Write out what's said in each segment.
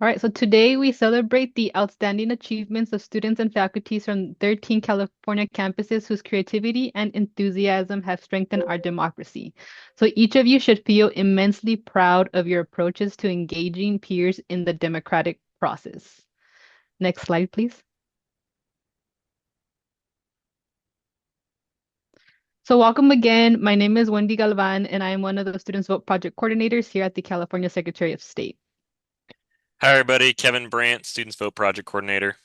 All right, so today we celebrate the outstanding achievements of students and faculties from 13 California campuses whose creativity and enthusiasm have strengthened our democracy. So each of you should feel immensely proud of your approaches to engaging peers in the democratic process. Next slide, please. So welcome again. My name is Wendy Galvan, and I am one of the Students Vote Project coordinators here at the California Secretary of State. Hi, everybody. Kevin Brandt, Students Vote Project Coordinator.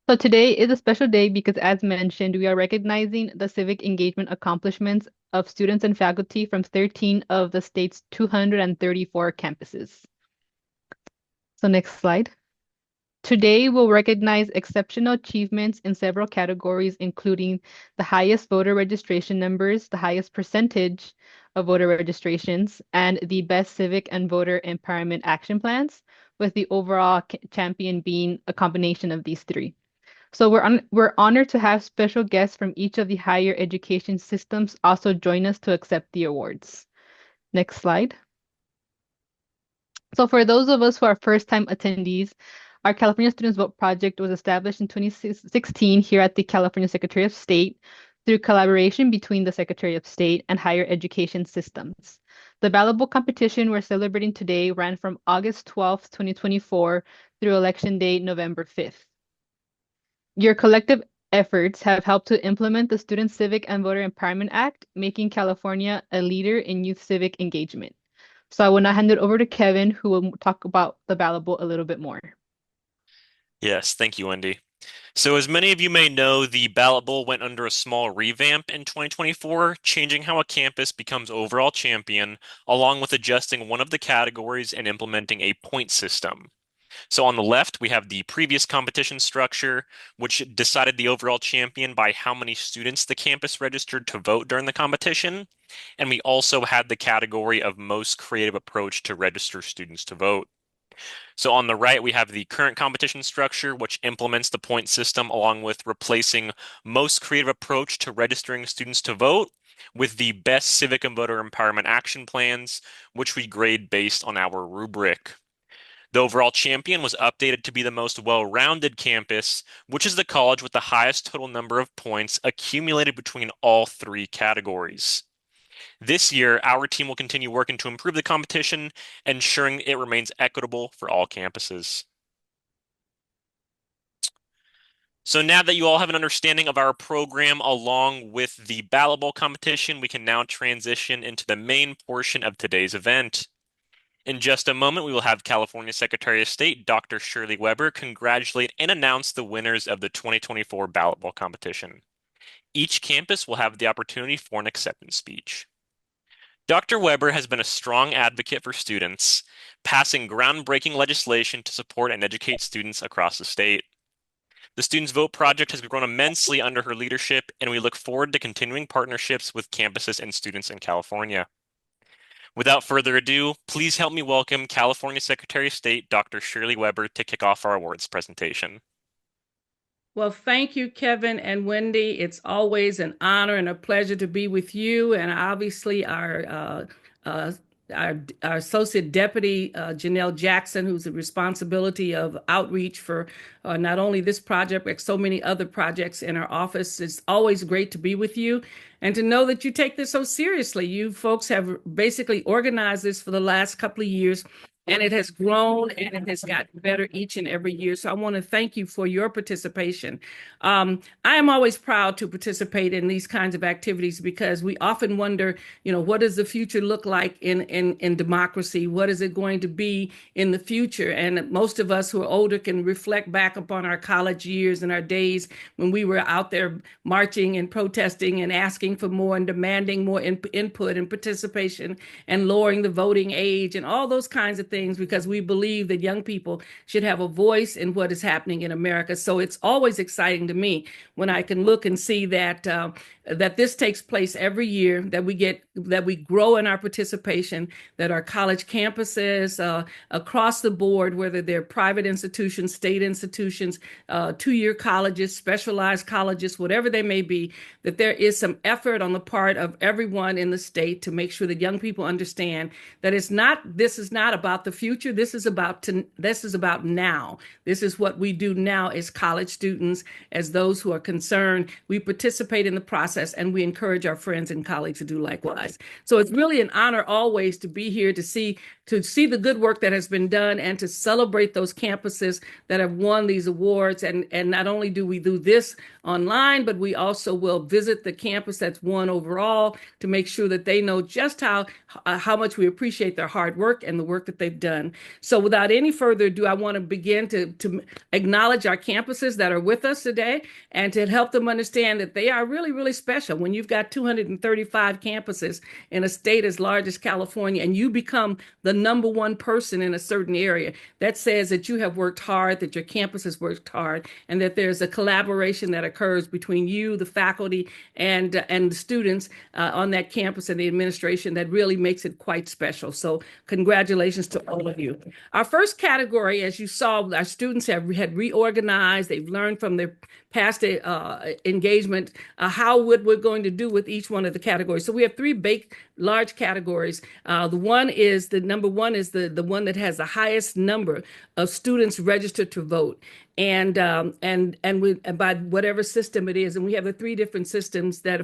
So today is a special day because, as mentioned, we are recognizing the civic engagement accomplishments of students and faculty from 13 of the state's 234 campuses. So next slide. Today, we'll recognize exceptional achievements in several categories, including the highest voter registration numbers, the highest percentage of voter registrations, and the best civic and voter empowerment action plans, with the overall champion being a combination of these three. So we're honored to have special guests from each of the higher education systems also join us to accept the awards. Next slide. So for those of us who are first-time attendees, our California Students Vote Project was established in 2016 here at the California Secretary of State through collaboration between the Secretary of State and higher education systems. The Ballot Bowl competition we're celebrating today ran from August 12th, 2024 through Election Day, November 5th. Your collective efforts have helped to implement the Student Civic and Voter Empowerment Act, making California a leader in youth civic engagement. So I will now hand it over to Kevin, who will talk about the Ballot Bowl a little bit more. Yes, thank you, Wendy. So, as many of you may know, the Ballot Bowl went under a small revamp in 2024, changing how a campus becomes overall champion, along with adjusting one of the categories and implementing a point system. So, on the left, we have the previous competition structure, which decided the overall champion by how many students the campus registered to vote during the competition. And we also had the category of most creative approach to register students to vote. So on the right, we have the current competition structure, which implements the point system along with replacing most creative approach to registering students to vote with the best civic and voter empowerment action plans, which we grade based on our rubric. The overall champion was updated to be the most well-rounded campus, which is the college with the highest total number of points accumulated between all three categories. This year, our team will continue working to improve the competition, ensuring it remains equitable for all campuses. So now that you all have an understanding of our program along with the Ballot Bowl competition, we can now transition into the main portion of today's event. In just a moment, we will have California Secretary of State, Dr. Shirley Weber, congratulate and announce the winners of the 2024 Ballot Bowl competition. Each campus will have the opportunity for an acceptance speech. Dr. Weber has been a strong advocate for students, passing groundbreaking legislation to support and educate students across the state. The Students Vote Project has grown immensely under her leadership, and we look forward to continuing partnerships with campuses and students in California. Without further ado, please help me welcome California Secretary of State, Dr. Shirley Weber, to kick off our awards presentation. Well, thank you, Kevin and Wendy. It's always an honor and a pleasure to be with you, and obviously our Associate Deputy Janelle Jackson, who's the responsibility of outreach for not only this project but so many other projects in our office. It's always great to be with you and to know that you take this so seriously. You folks have basically organized this for the last couple of years, and it has grown and it has gotten better each and every year. So I want to thank you for your participation. I am always proud to participate in these kinds of activities because we often wonder, what does the future look like in democracy? What is it going to be in the future? And most of us who are older can reflect back upon our college years and our days when we were out there marching and protesting and asking for more and demanding more input and participation and lowering the voting age and all those kinds of things because we believe that young people should have a voice in what is happening in America. So it's always exciting to me when I can look and see that that this takes place every year, that we grow in our participation, that our college campuses across the board, whether they're private institutions, state institutions, two-year colleges, specialized colleges, whatever they may be, that there is some effort on the part of everyone in the state to make sure that young people understand that this is not about the future. This is about now. This is what we do now as college students, as those who are concerned. We participate in the process and we encourage our friends and colleagues to do likewise. So it's really an honor always to be here to see the good work that has been done and to celebrate those campuses that have won these awards. And not only do we do this online, but we also will visit the campus that's won overall to make sure that they know just how much we appreciate their hard work and the work that they've done. So without any further ado, I want to begin to acknowledge our campuses that are with us today and to help them understand that they are really, really special. When you've got 235 campuses in a state as large as California and you become the number one person in a certain area, that says that you have worked hard, that your campus has worked hard, and that there's a collaboration that occurs between you, the faculty, and the students on that campus and the administration that really makes it quite special. So congratulations to all of you. Our first category, as you saw, our students had reorganized. They've learned from their past engagement what we're going to do with each one of the categories. So we have three large categories. The number one is the one that has the highest number of students registered to vote. And by whatever system it is, and we have the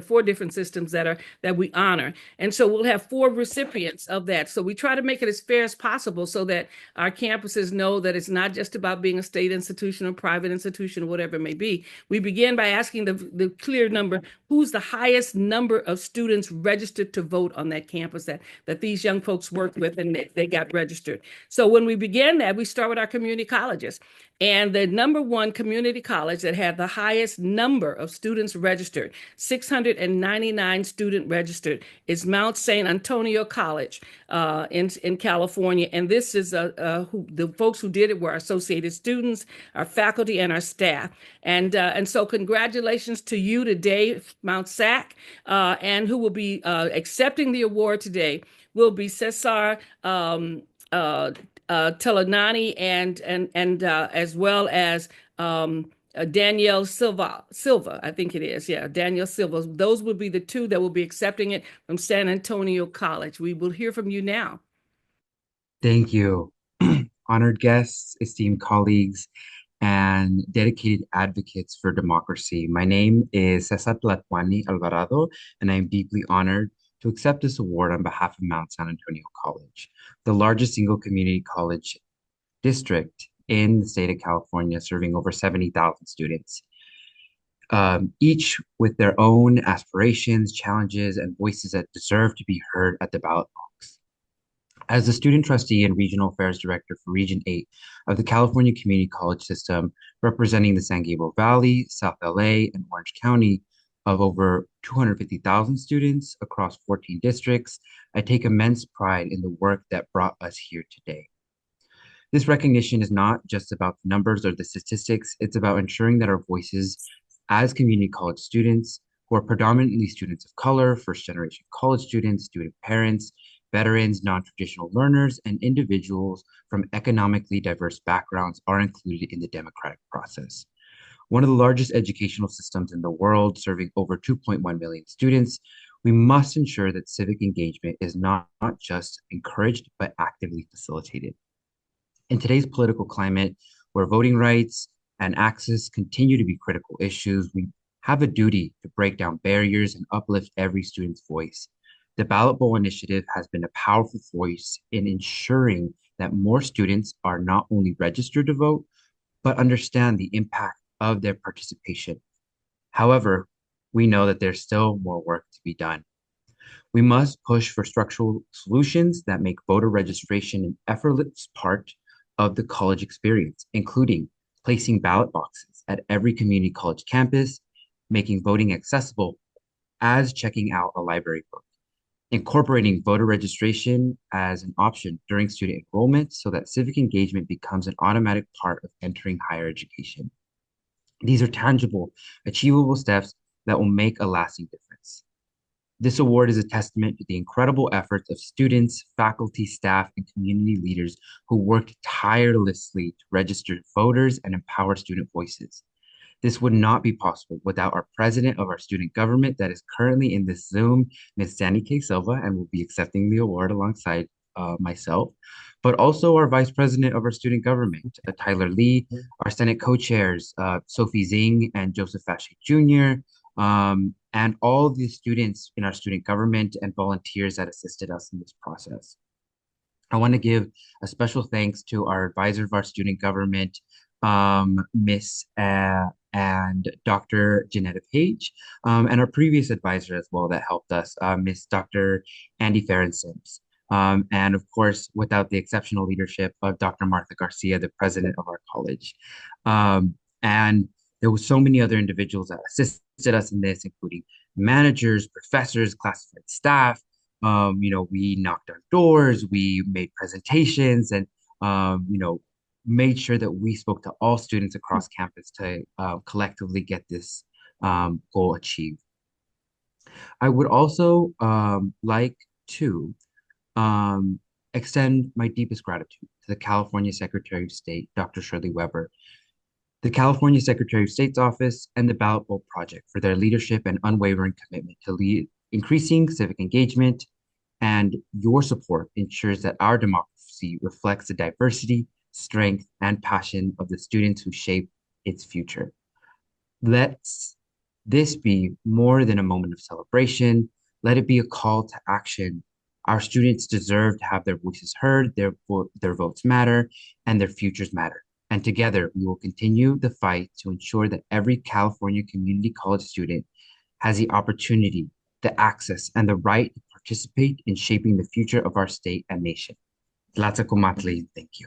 four different systems that we honor, and so we'll have four recipients of that. So we try to make it as fair as possible, so that our campuses know that it's not just about being a state institution or private institution or whatever it may be. We begin by asking the clear number: who's the highest number of students registered to vote on that campus that these young folks worked with and they got registered. So when we begin that, we start with our community colleges. And the number one community college that had the highest number of students registered, 699 students registered, is Mount San Antonio College in California. And this is the folks who did it were our associated students, our faculty, and our staff. And so congratulations to you today, Mount SAC, and who will be accepting the award today will be Cesar Telanani and as well as Danielle Silva, I think it is. Yeah, Danielle Silva. Those would be the two that will be accepting it from San Antonio College. We will hear from you now. Thank you. Honored guests, esteemed colleagues, and dedicated advocates for democracy. My name is Cesar Tlatwani Alvarado, and I am deeply honored to accept this award on behalf of Mount San Antonio College, the largest single community college district in the state of California, serving over 70,000 students, each with their own aspirations, challenges, and voices that deserve to be heard at the ballot box. As the student trustee and regional affairs director for Region 8 of the California Community College System, representing the San Gabriel Valley, South LA, and Orange County, of over 250,000 students across 14 districts, I take immense pride in the work that brought us here today. This recognition is not just about the numbers or the statistics, it's about ensuring that our voices as community college students, who are predominantly students of color, first-generation college students, student parents, veterans, non-traditional learners, and individuals from economically diverse backgrounds are included in the democratic process. One of the largest educational systems in the world, serving over 2.1 million students, we must ensure that civic engagement is not just encouraged, but actively facilitated. In today's political climate, where voting rights and access continue to be critical issues, we have a duty to break down barriers and uplift every student's voice. The Ballot Bowl initiative has been a powerful voice in ensuring that more students are not only registered to vote, but understand the impact of their participation. However, we know that there's still more work to be done. We must push for structural solutions that make voter registration an effortless part of the college experience, including placing ballot boxes at every community college campus, making voting accessible as checking out a library book, incorporating voter registration as an option during student enrollment so that civic engagement becomes an automatic part of entering higher education. These are tangible, achievable steps that will make a lasting difference. This award is a testament to the incredible efforts of students, faculty, staff, and community leaders who worked tirelessly to register voters and empower student voices. This would not be possible without our president of our student government that is currently in this Zoom, Ms. Sandy K. Silva, and will be accepting the award alongside myself, but also our Vice President of our student government, Tyler Lee, our Senate co-chairs, Sophie Zing and Joseph Fasci Jr., and all the students in our student government and volunteers that assisted us in this process. I want to give a special thanks to our advisor of our student government, Miss and Dr. Janetta Page, and our previous advisor as well that helped us, Miss Dr. Andy Farron-Sims. And of course, without the exceptional leadership of Dr. Martha Garcia, the president of our college. And there were so many other individuals that assisted us in this, including managers, professors, classified staff. We knocked on doors, we made presentations, and made sure that we spoke to all students across campus to collectively get this goal achieved. I would also like to extend my deepest gratitude to the California Secretary of State, Dr. Shirley Weber, the California Secretary of State's office, and the Ballot Bowl Project for their leadership and unwavering commitment to increasing civic engagement, and your support ensures that our democracy reflects the diversity, strength, and passion of the students who shape its future. Let this be more than a moment of celebration. Let it be a call to action. Our students deserve to have their voices heard, their votes matter, and their futures matter. And together, we will continue the fight to ensure that every California community college student has the opportunity, the access, and the right to participate in shaping the future of our state and nation. Tlaxacomatli, thank you.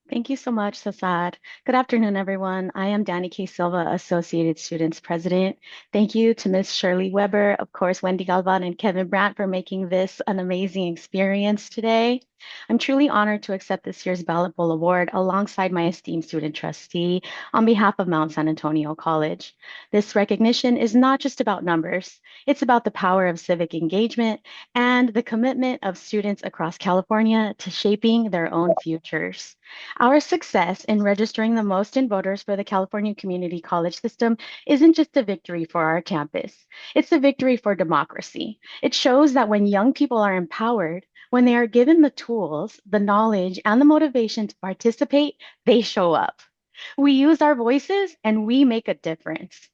Thank you so much, Sasad. Good afternoon, everyone. I am Danny K. Silva, Associated Students President. Thank you to Ms. Shirley Weber, of course, Wendy Galvan, and Kevin Brandt for making this an amazing experience today. I'm truly honored to accept this year's Ballot Bowl Award alongside my esteemed student trustee on behalf of Mount San Antonio College. This recognition is not just about numbers, it's about the power of civic engagement and the commitment of students across California to shaping their own futures. Our success in registering the most in voters for the California Community College system isn't just a victory for our campus, it's a victory for democracy. It shows that when young people are empowered, when they are given the tools, the knowledge, and the motivation to participate, they show up. We use our voices and we make a difference.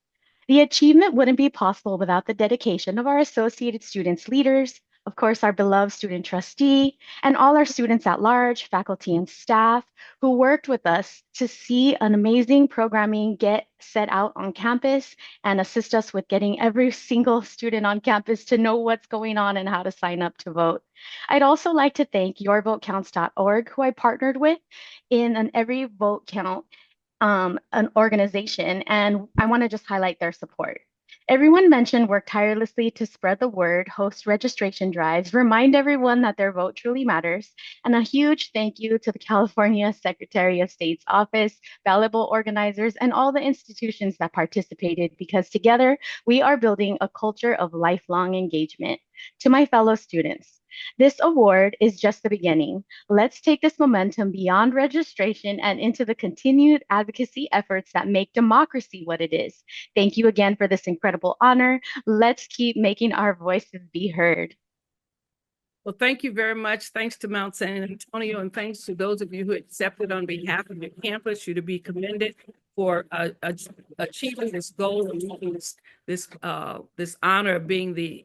The achievement wouldn't be possible without the dedication of our Associated Students leaders, of course, our beloved student trustee, and all our students at large, faculty and staff who worked with us to see an amazing programming get set out on campus and assist us with getting every single student on campus to know what's going on and how to sign up to vote. I'd also like to thank yourvotecounts.org, who I partnered with in an Every Vote Count an organization, and I want to just highlight their support. Everyone mentioned worked tirelessly to spread the word, host registration drives, remind everyone that their vote truly matters, and a huge thank you to the California Secretary of State's office, Ballot Bowl organizers, and all the institutions that participated, because together we are building a culture of lifelong engagement. To my fellow students, this award is just the beginning. Let's take this momentum beyond registration and into the continued advocacy efforts that make democracy what it is. Thank you again for this incredible honor. Let's keep making our voices be heard. Well, thank you very much. Thanks to Mount San Antonio, and thanks to those of you who accepted on behalf of your campus. You're to be commended for achieving this goal and making this honor of being the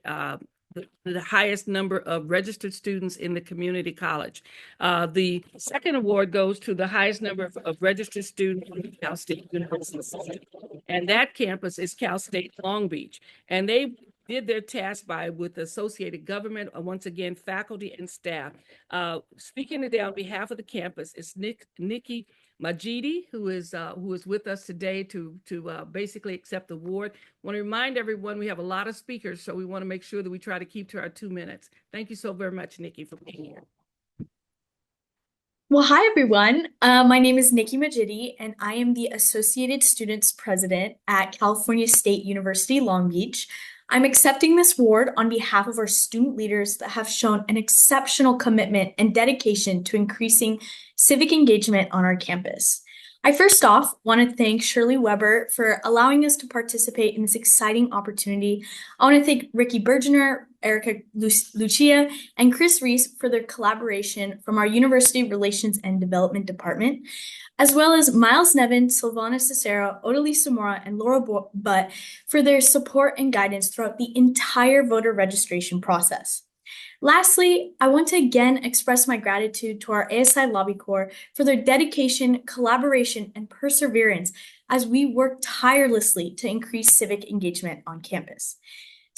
highest number of registered students in the community college. The second award goes to the highest number of registered students in Cal State University. And that campus is Cal State Long Beach. And they did their task with Associated Government, once again, faculty and staff. Speaking today on behalf of the campus is Nikki Majidi, who is with us today to basically accept the award. I want to remind everyone we have a lot of speakers, so we want to make sure that we try to keep to our 2 minutes. Thank you so very much, Nikki, for being here. Well, hi, everyone. My name is Nikki Majidi, and I am the Associated Students President at California State University, Long Beach. I'm accepting this award on behalf of our student leaders that have shown an exceptional commitment and dedication to increasing civic engagement on our campus. I first off want to thank Shirley Weber for allowing us to participate in this exciting opportunity. I want to thank Ricky Bergener Erica Lucia, and Chris Reese for their collaboration from our University Relations and Development Department, as well as Miles Nevin, Silvana Cicero, Odalisa Mora, and Laura Butt for their support and guidance throughout the entire voter registration process. Lastly, I want to again express my gratitude to our ASI Lobby Corps for their dedication, collaboration, and perseverance as we work tirelessly to increase civic engagement on campus.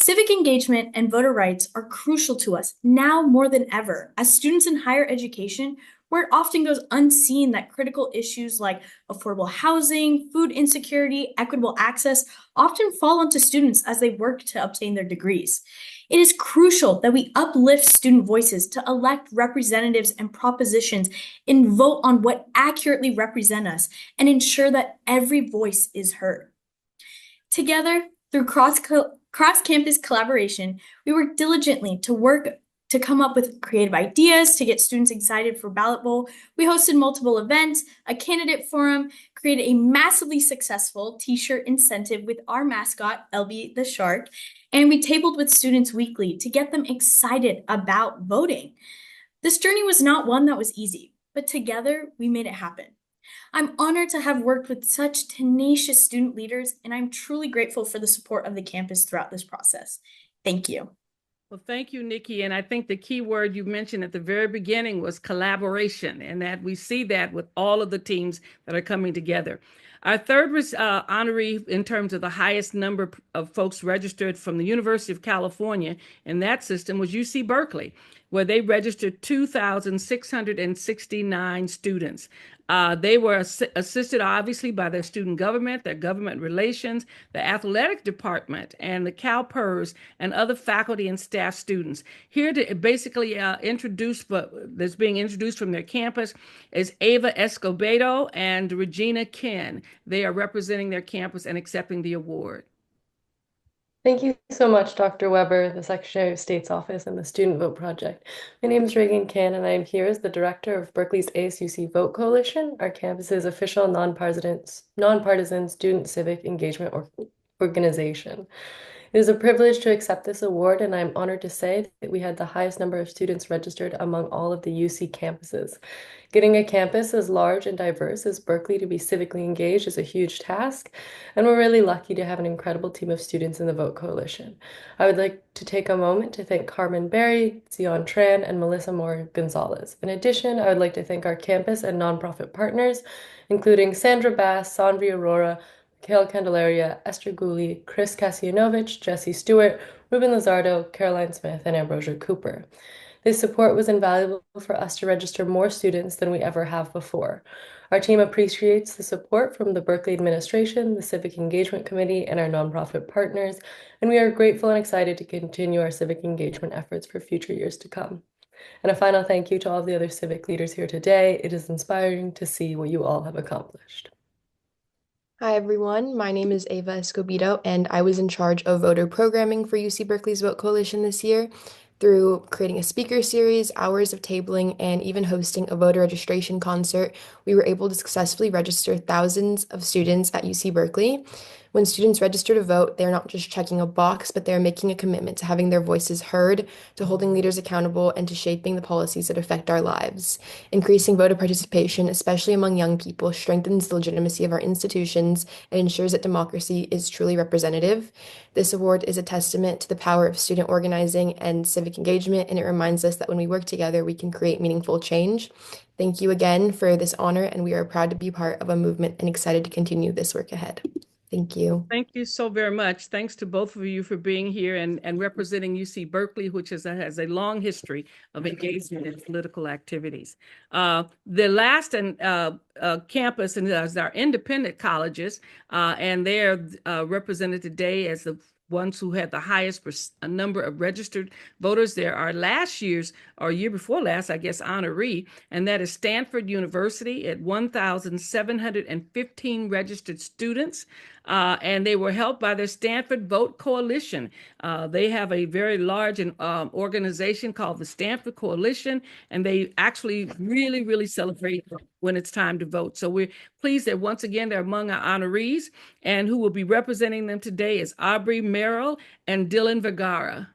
Civic engagement and voter rights are crucial to us now more than ever as students in higher education, where it often goes unseen that critical issues like affordable housing, food insecurity, equitable access often fall onto students as they work to obtain their degrees. It is crucial that we uplift student voices to elect representatives and propositions and vote on what accurately represent us and ensure that every voice is heard. Together, through cross-campus collaboration, we work diligently to come up with creative ideas to get students excited for Ballot Bowl. We hosted multiple events, a candidate forum, created a massively successful t-shirt incentive with our mascot, Elby the Shark, and we tabled with students weekly to get them excited about voting. This journey was not one that was easy, but together we made it happen. I'm honored to have worked with such tenacious student leaders, and I'm truly grateful for the support of the campus throughout this process. Thank you. Well, thank you, Nikki. And I think the key word you mentioned at the very beginning was collaboration, and that we see that with all of the teams that are coming together. Our third honoree in terms of the highest number of folks registered from the University of California in that system was UC Berkeley, where they registered 2,669 students. They were assisted obviously by their student government, their government relations, the athletic department, and the CalPERS and other faculty and staff students. Here to basically that's being introduced from their campus is Ava Escobedo and Regina Ken. They are representing their campus and accepting the award. Thank you so much, Dr. Weber, the Secretary of State's Office, and the Student Vote Project. My name is Reagan Can, and I am here as the director of Berkeley's ASUC Vote Coalition, our campus's official nonpartisan student civic engagement organization. It is a privilege to accept this award, and I'm honored to say that we had the highest number of students registered among all of the UC campuses. Getting a campus as large and diverse as Berkeley to be civically engaged is a huge task, and we're really lucky to have an incredible team of students in the Vote Coalition. I would like to take a moment to thank Carmen Berry, Zion Tran, and Melissa Moore Gonzalez. In addition, I would like to thank our campus and nonprofit partners, including Sandra Bass, Sanvi Aurora, Mikhail Candelaria, Esther Gooley, Chris Kasianovich, Jesse Stewart, Ruben Lizardo, Caroline Smith, and Ambrosia Cooper. This support was invaluable for us to register more students than we ever have before. Our team appreciates the support from the Berkeley administration, the Civic Engagement Committee, and our nonprofit partners, and we are grateful and excited to continue our civic engagement efforts for future years to come. And a final thank you to all the other civic leaders here today. It is inspiring to see what you all have accomplished. Hi, everyone. My name is Ava Escobedo, and I was in charge of voter programming for UC Berkeley's Vote Coalition this year. Through creating a speaker series, hours of tabling, and even hosting a voter registration concert, we were able to successfully register thousands of students at UC Berkeley. When students register to vote, they're not just checking a box, but they're making a commitment to having their voices heard, to holding leaders accountable, and to shaping the policies that affect our lives. Increasing voter participation, especially among young people, strengthens the legitimacy of our institutions and ensures that democracy is truly representative. This award is a testament to the power of student organizing and civic engagement, and it reminds us that when we work together, we can create meaningful change. Thank you again for this honor, and we are proud to be part of a movement and excited to continue this work ahead. Thank you. Thank you so very much. Thanks to both of you for being here and representing UC Berkeley, which has a long history of engagement in political activities. The last campus is our independent colleges, and they are represented today as the ones who had the highest number of registered voters. There are last year's, or year before last, I guess, honoree, and that is Stanford University at 1,715 registered students. And they were helped by their Stanford Vote Coalition. They have a very large organization called the Stanford Coalition, and they actually really celebrate when it's time to vote. So we're pleased that once again they're among our honorees, and who will be representing them today is Aubrey Merrill and Dylan Vergara.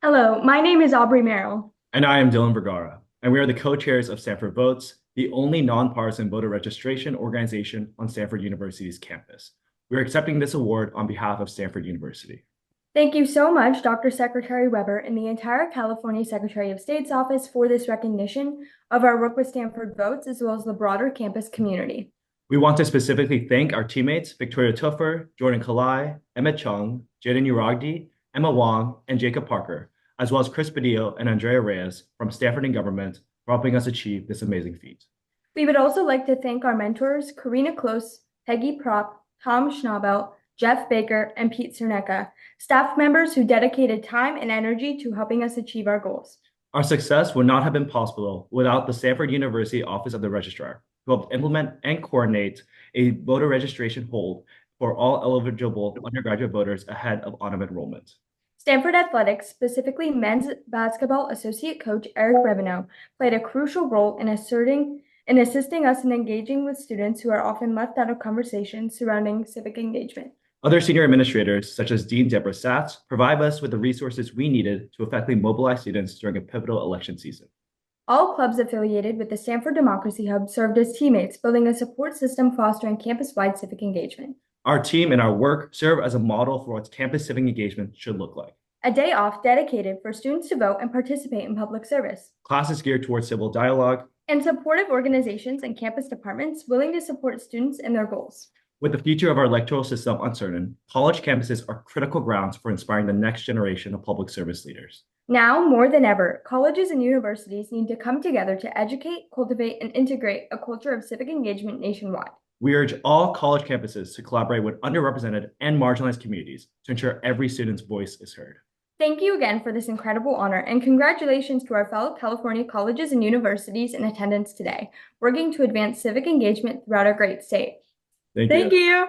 Hello, my name is Aubrey Merrill. And I am Dylan Vergara, and we are the co-chairs of Stanford Votes, the only nonpartisan voter registration organization on Stanford University's campus. We are accepting this award on behalf of Stanford University. Thank you so much, Dr. Secretary Weber and the entire California Secretary of State's office for this recognition of our work with Stanford Votes, as well as the broader campus community. We want to specifically thank our teammates, Victoria Tuffer, Jordan Kalai, Emmett Chung, Jaden Uragdi, Emma Wong, and Jacob Parker, as well as Chris Badillo and Andrea Reyes from Stanford and Government for helping us achieve this amazing feat. We would also like to thank our mentors, Karina Close, Peggy Prop, Tom Schnabel, Jeff Baker, and Pete Cernecca, staff members who dedicated time and energy to helping us achieve our goals. Our success would not have been possible without the Stanford University Office of the Registrar, who helped implement and coordinate a voter registration hold for all eligible undergraduate voters ahead of autumn enrollment. Stanford Athletics, specifically men's basketball associate coach Eric Reveneau, played a crucial role in assisting us in engaging with students who are often left out of conversations surrounding civic engagement. Other senior administrators, such as Dean Deborah Satz, provide us with the resources we needed to effectively mobilize students during a pivotal election season. All clubs affiliated with the Stanford Democracy Hub served as teammates, building a support system fostering campus-wide civic engagement. Our team and our work serve as a model for what campus civic engagement should look like. A day off dedicated for students to vote and participate in public service. Classes geared towards civil dialogue. And supportive organizations and campus departments willing to support students and their goals. With the future of our electoral system uncertain, college campuses are critical grounds for inspiring the next generation of public service leaders. Now, more than ever, colleges and universities need to come together to educate, cultivate, and integrate a culture of civic engagement nationwide. We urge all college campuses to collaborate with underrepresented and marginalized communities to ensure every student's voice is heard. Thank you again for this incredible honor, and congratulations to our fellow California colleges and universities in attendance today, working to advance civic engagement throughout our great state. Thank you.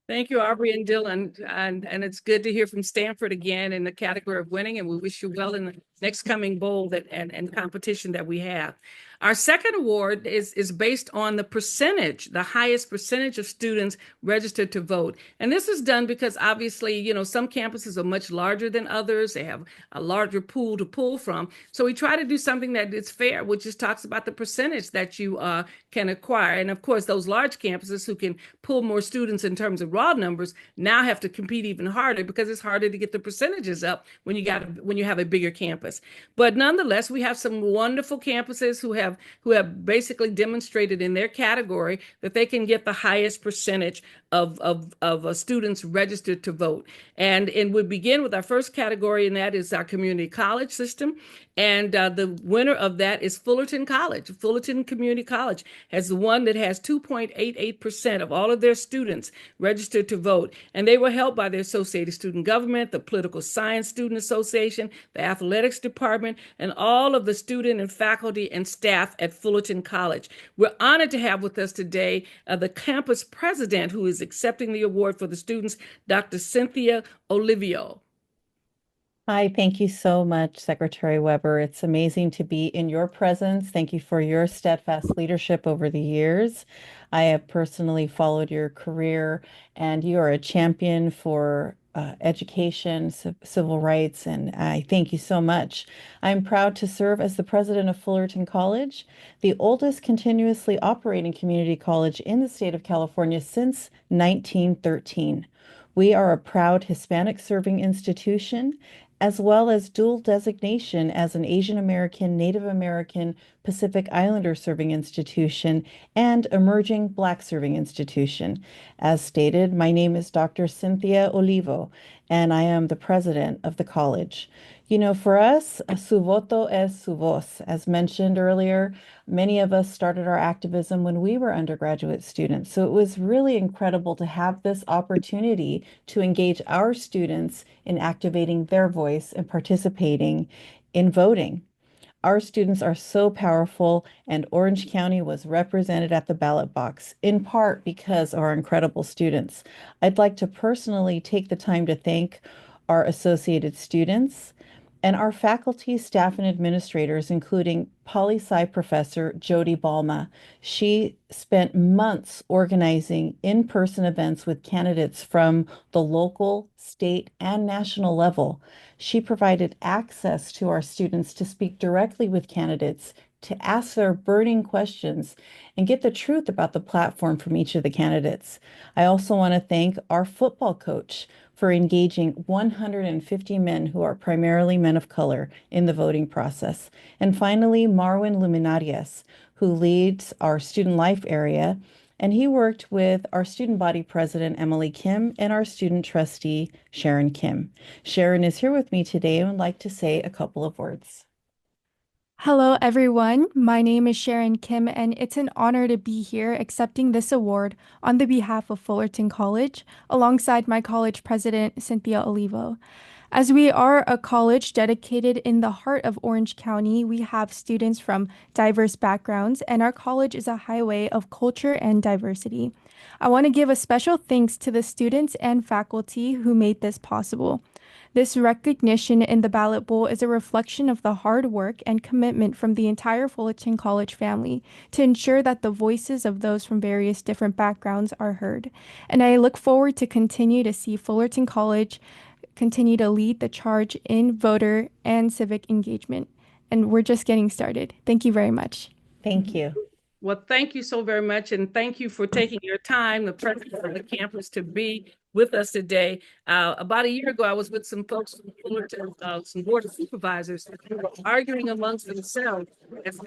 Thank you, Aubrey and Dylan. And it's good to hear from Stanford again in the category of winning, and we wish you well in the next coming bowl and competition that we have. Our second award is based on the percentage, the highest percentage of students registered to vote. And this is done because obviously, some campuses are much larger than others. They have a larger pool to pull from. So we try to do something that is fair, which just talks about the percentage that you can acquire. And of course, those large campuses who can pull more students in terms of raw numbers now have to compete even harder because it's harder to get the percentages up when you have a bigger campus. But nonetheless, we have some wonderful campuses who have basically demonstrated in their category that they can get the highest percentage of students registered to vote. And we begin with our first category, and that is our community college system. And the winner of that is Fullerton College. Fullerton Community College has the one that has 2.88% of all of their students registered to vote. And they were helped by the Associated Student Government, the Political Science Student Association, the Athletics Department, and all of the student and faculty and staff at Fullerton College. We're honored to have with us today the campus president who is accepting the award for the students, Dr. Cynthia Olivio. Hi, thank you so much, Secretary Weber. It's amazing to be in your presence. Thank you for your steadfast leadership over the years. I have personally followed your career, and you are a champion for education, civil rights, and I thank you so much. I'm proud to serve as the president of Fullerton College, the oldest continuously operating community college in the state of California since 1913. We are a proud Hispanic serving institution, as well as dual designation as an Asian American, Native American, Pacific Islander serving institution, and emerging Black serving institution. As stated, my name is Dr. Cynthia Olivo, and I am the president of the college. For us, su voto es su voz. As mentioned earlier, many of us started our activism when we were undergraduate students. So it was really incredible to have this opportunity to engage our students in activating their voice and participating in voting. Our students are so powerful, and Orange County was represented at the ballot box, in part because of our incredible students. I'd like to personally take the time to thank our associated students and our faculty, staff, and administrators, including poli-sci professor Jody Balma. She spent months organizing in-person events with candidates from the local, state, and national level. She provided access to our students to speak directly with candidates, to ask their burning questions, and get the truth about the platform from each of the candidates. I also want to thank our football coach for engaging 150 men who are primarily men of color in the voting process. And finally, Marwin Luminarias, who leads our student life area, and he worked with our student body president, Emily Kim, and our student trustee, Sharon Kim. Sharon is here with me today and would like to say a couple of words. Hello, everyone. My name is Sharon Kim, and it's an honor to be here accepting this award on the behalf of Fullerton College, alongside my college president, Cynthia Olivo. As we are a college dedicated in the heart of Orange County, we have students from diverse backgrounds, and our college is a highway of culture and diversity. I want to give a special thanks to the students and faculty who made this possible. This recognition in the Ballot Bowl is a reflection of the hard work and commitment from the entire Fullerton College family to ensure that the voices of those from various different backgrounds are heard. And I look forward to continue to see Fullerton College continue to lead the charge in voter and civic engagement. And we're just getting started. Thank you very much. Thank you. Well, thank you so very much, and thank you for taking your time, the president of the campus, to be with us today. About a year ago, I was with some folks from Fullerton, some board of supervisors, who were arguing amongst themselves as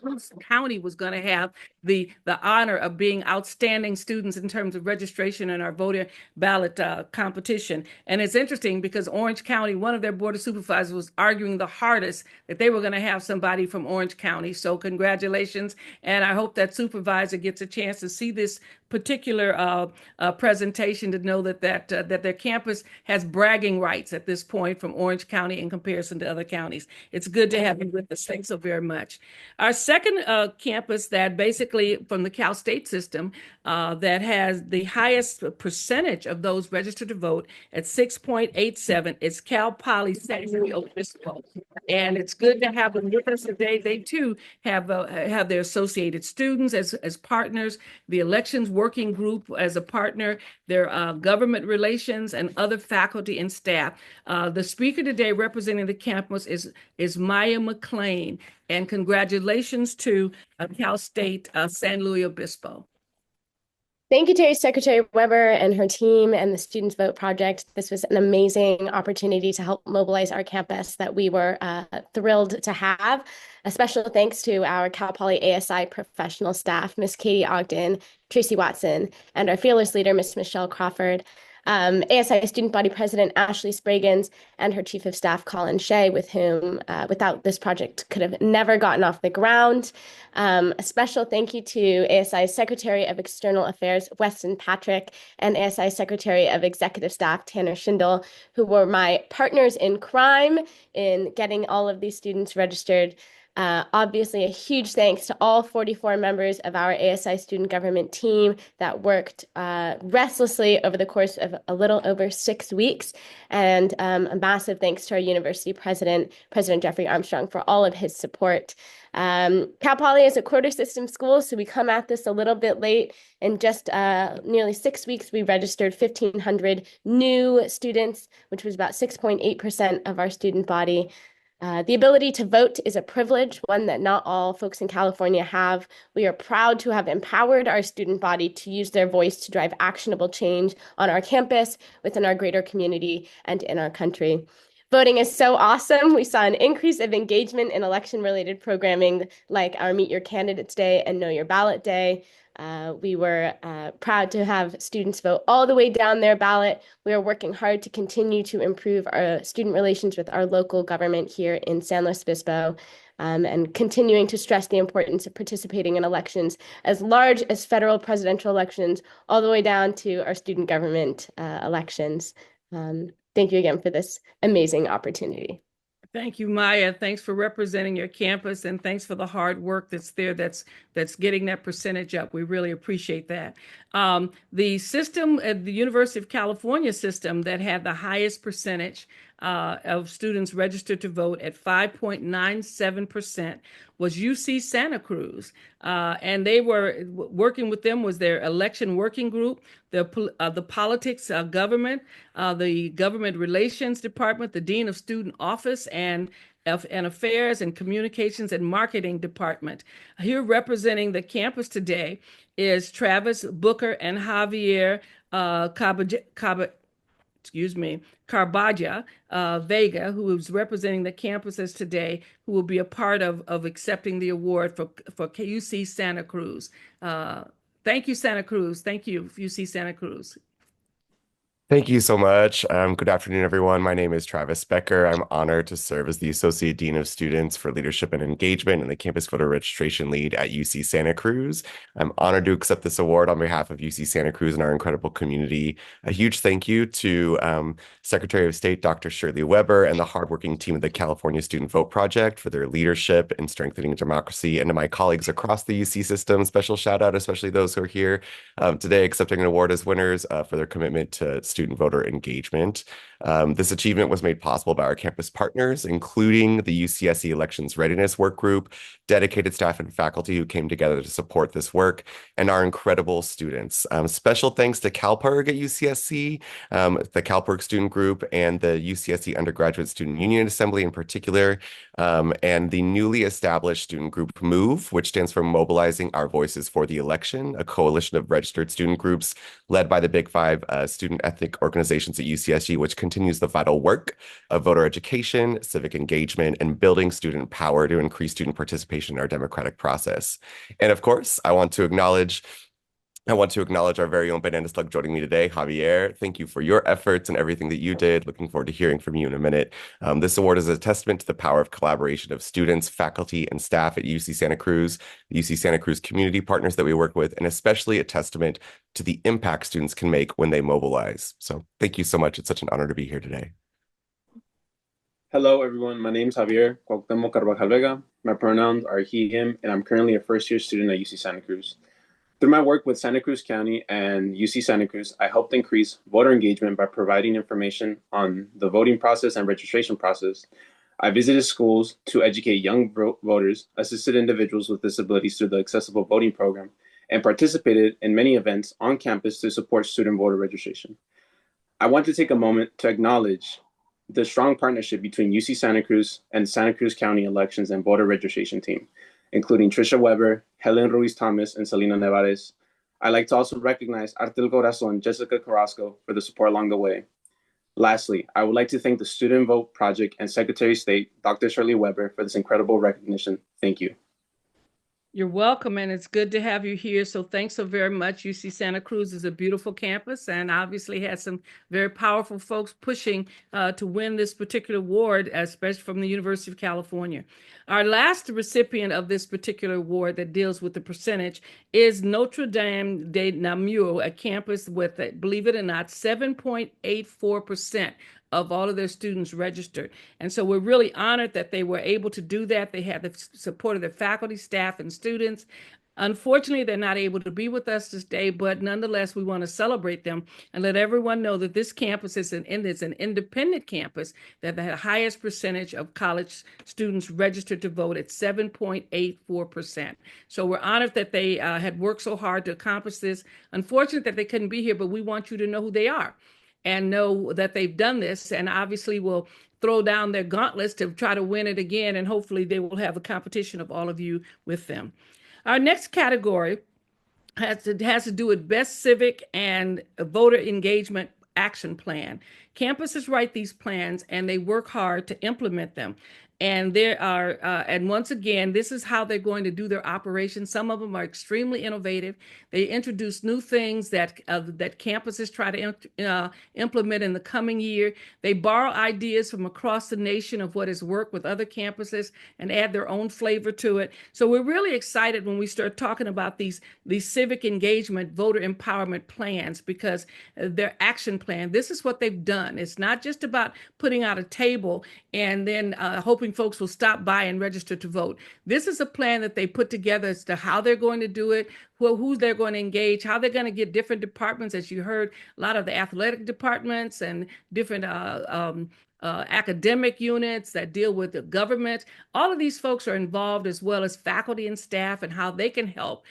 whose county was going to have the honor of being outstanding students in terms of registration in our voter ballot competition. And it's interesting because Orange County, one of their board of supervisors, was arguing the hardest that they were going to have somebody from Orange County. So congratulations, and I hope that supervisor gets a chance to see this particular presentation to know that their campus has bragging rights at this point from Orange County in comparison to other counties. It's good to have you with us. Thanks so very much. Our second campus that basically from the Cal State system that has the highest percentage of those registered to vote at 6.87 is Cal Poly San Luis Obispo. And it's good to have them with us today. They too have their associated students as partners, the elections working group as a partner, their government relations, and other faculty and staff. The speaker today representing the campus is Maya McLean, and congratulations to Cal State San Luis Obispo. Thank you to Secretary Weber and her team and the Students Vote Project. This was an amazing opportunity to help mobilize our campus that we were thrilled to have. A special thanks to our Cal Poly ASI professional staff, Ms. Katie Ogden, Tracy Watson, and our fearless leader, Ms. Michelle Crawford. ASI Student Body President Ashley Spragans and her Chief of Staff Colin Shea, with whom without this project could have never gotten off the ground. A special thank you to ASI Secretary of External Affairs Weston Patrick and ASI Secretary of Executive Staff Tanner Schindel, who were my partners in crime in getting all of these students registered. Obviously, a huge thanks to all 44 members of our ASI student government team that worked restlessly over the course of a little over 6 weeks. And a massive thanks to our university president, President Jeffrey Armstrong, for all of his support. Cal Poly is a quota system school, so we come at this a little bit late. In just nearly 6 weeks, we registered 1,500 new students, which was about 6.8% of our student body. The ability to vote is a privilege, one that not all folks in California have. We are proud to have empowered our student body to use their voice to drive actionable change on our campus, within our greater community, and in our country. Voting is so awesome. We saw an increase of engagement in election-related programming like our Meet Your Candidates Day and Know Your Ballot Day. We were proud to have students vote all the way down their ballot. We are working hard to continue to improve our student relations with our local government here in San Luis Obispo, and continuing to stress the importance of participating in elections as large as federal presidential elections, all the way down to our student government elections. Thank you again for this amazing opportunity. Thank you, Maya. Thanks for representing your campus, and thanks for the hard work that's there that's getting that percentage up. We really appreciate that. The system at the University of California system that had the highest percentage of students registered to vote at 5.97% was UC Santa Cruz. And they were working with them was their election working group, the politics government, the government relations department, the dean of student office, and affairs and communications and marketing department. Here representing the campus today is Travis Booker and Javier Carbaja Vega, who is representing the campuses today, who will be a part of accepting the award for UC Santa Cruz. Thank you, Santa Cruz. Thank you, UC Santa Cruz. Thank you so much. Good afternoon, everyone. My name is Travis Becker. I'm honored to serve as the Associate Dean of Students for Leadership and Engagement and the Campus Voter Registration Lead at UC Santa Cruz. I'm honored to accept this award on behalf of UC Santa Cruz and our incredible community. A huge thank you to Secretary of State Dr. Shirley Weber and the hardworking team of the California Student Vote Project for their leadership in strengthening democracy, and to my colleagues across the UC system. Special shout out, especially those who are here today accepting an award as winners for their commitment to student voter engagement. This achievement was made possible by our campus partners, including the UCSC Elections Readiness Work Group, dedicated staff and faculty who came together to support this work, and our incredible students. Special thanks to CalPIRG at UCSC, the CalPIRG Student Group, and the UCSC Undergraduate Student Union Assembly in particular, and the newly established student group MOVE, which stands for Mobilizing Our Voices for the Election, a coalition of registered student groups led by the Big Five student ethnic organizations at UCSG, which continues the vital work of voter education, civic engagement, and building student power to increase student participation in our democratic process. And of course, I want to acknowledge our very own banana slug joining me today, Javier. Thank you for your efforts and everything that you did. Looking forward to hearing from you in a minute. This award is a testament to the power of collaboration of students, faculty, and staff at UC Santa Cruz, the UC Santa Cruz community partners that we work with, and especially a testament to the impact students can make when they mobilize. So thank you so much. It's such an honor to be here today. Hello, everyone. My name is Javier Cuauhtémoc Carvajal Vega. My pronouns are he, him, and I'm currently a first-year student at UC Santa Cruz. Through my work with Santa Cruz County and UC Santa Cruz, I helped increase voter engagement by providing information on the voting process and registration process. I visited schools to educate young voters, assisted individuals with disabilities through the Accessible Voting Program, and participated in many events on campus to support student voter registration. I want to take a moment to acknowledge the strong partnership between UC Santa Cruz and Santa Cruz County Elections and Voter Registration Team, including Trisha Weber, Helen Ruiz Thomas, and Selena Nevares. I'd like to also recognize Artel Corazon, Jessica Carrasco for the support along the way. Lastly, I would like to thank the Student Vote Project and Secretary of State, Dr. Shirley Weber, for this incredible recognition. Thank you. You're welcome, and it's good to have you here. So thanks so very much. UC Santa Cruz is a beautiful campus and obviously has some very powerful folks pushing to win this particular award, especially from the University of California. Our last recipient of this particular award that deals with the percentage is Notre Dame de Namur, a campus with, believe it or not, 7.84% of all of their students registered. And so we're really honored that they were able to do that. They had the support of their faculty, staff, and students. Unfortunately, they're not able to be with us this day, but nonetheless, we want to celebrate them and let everyone know that this campus is an independent campus that had the highest percentage of college students registered to vote at 7.84%. So we're honored that they had worked so hard to accomplish this. Unfortunate that they couldn't be here, but we want you to know who they are and know that they've done this, and obviously will throw down their gauntlets to try to win it again, and hopefully they will have a competition of all of you with them. Our next category has to do with Best Civic and Voter Engagement Action Plan. Campuses write these plans and they work hard to implement them. And there are, and once again, this is how they're going to do their operations. Some of them are extremely innovative. They introduce new things that campuses try to implement in the coming year. They borrow ideas from across the nation of what has worked with other campuses and add their own flavor to it. So we're really excited when we start talking about these civic engagement, voter empowerment plans, because their action plan, this is what they've done. It's not just about putting out a table and then hoping folks will stop by and register to vote. This is a plan that they put together as to how they're going to do it, who they're going to engage, how they're going to get different departments. As you heard, a lot of the athletic departments and different academic units that deal with the government. All of these folks are involved, as well as faculty and staff, and how they can help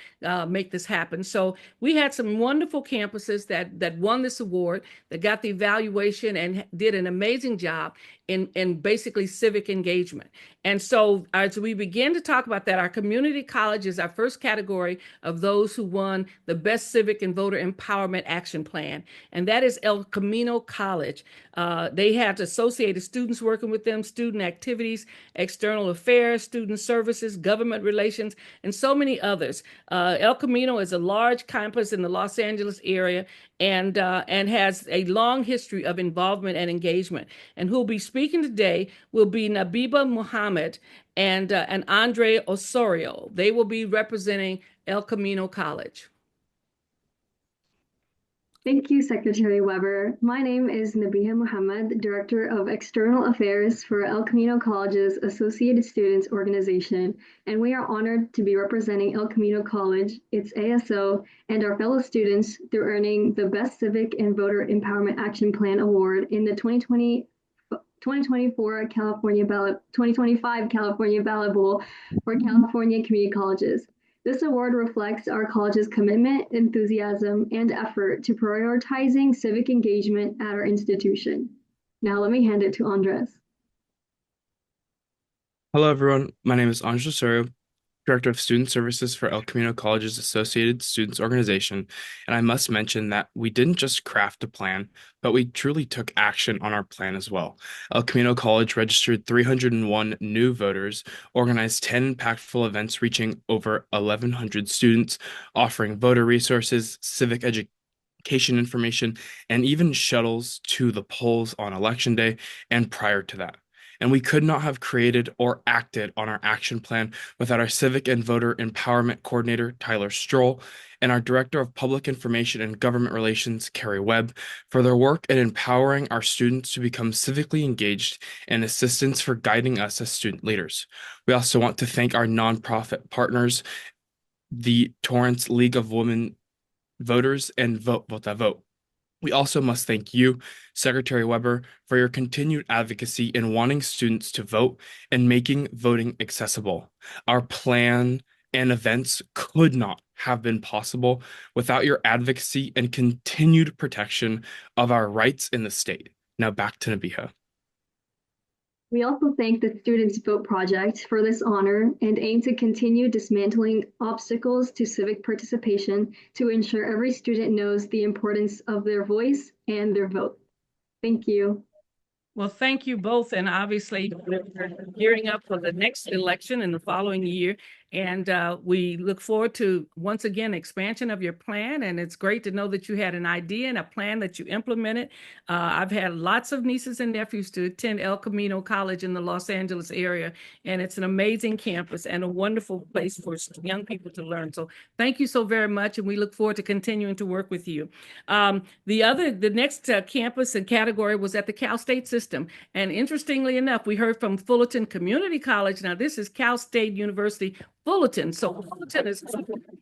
make this happen. So we had some wonderful campuses that won this award, that got the evaluation and did an amazing job in basically civic engagement. And so as we begin to talk about that, our community college is our first category of those who won the Best Civic and Voter Empowerment Action Plan, and that is El Camino College. They had associated students working with them, student activities, external affairs, student services, government relations, and so many others. El Camino is a large campus in the Los Angeles area and has a long history of involvement and engagement. And who'll be speaking today will be Nabiba Muhammad and Andre Osorio. They will be representing El Camino College. Thank you, Secretary Weber. My name is Nabiha Muhammad, Director of External Affairs for El Camino College's Associated Students Organization, and we are honored to be representing El Camino College, its ASO, and our fellow students through earning the Best Civic and Voter Empowerment Action Plan Award in the 2025 California Ballot Bowl for California community colleges. This award reflects our college's commitment, enthusiasm, and effort to prioritizing civic engagement at our institution. Now let me hand it to Andres. Hello, everyone. My name is Andres Osorio, Director of Student Services for El Camino College's Associated Students Organization, and I must mention that we didn't just craft a plan, but we truly took action on our plan as well. El Camino College registered 301 new voters, organized 10 impactful events reaching over 1,100 students, offering voter resources, civic education information, and even shuttles to the polls on Election Day and prior to that. And we could not have created or acted on our action plan without our Civic and Voter Empowerment Coordinator, Tyler Stroll, and our Director of Public Information and Government Relations, Carrie Webb, for their work in empowering our students to become civically engaged and assistance for guiding us as student leaders. We also want to thank our nonprofit partners, the Torrance League of Women Voters and Vote That Vote. We also must thank you, Secretary Weber, for your continued advocacy in wanting students to vote and making voting accessible. Our plan and events could not have been possible without your advocacy and continued protection of our rights in the state. Now back to Nabiha. We also thank the Students Vote Project for this honor and aim to continue dismantling obstacles to civic participation to ensure every student knows the importance of their voice and their vote. Thank you. Well, thank you both. And obviously, we're gearing up for the next election in the following year. And we look forward to, once again, expansion of your plan. And it's great to know that you had an idea and a plan that you implemented. I've had lots of nieces and nephews to attend El Camino College in the Los Angeles area. And it's an amazing campus and a wonderful place for young people to learn. So thank you so very much. And we look forward to continuing to work with you. The next campus and category was at the Cal State system. And interestingly enough, we heard from Fullerton Community College. Now, this is Cal State University Fullerton. So Fullerton is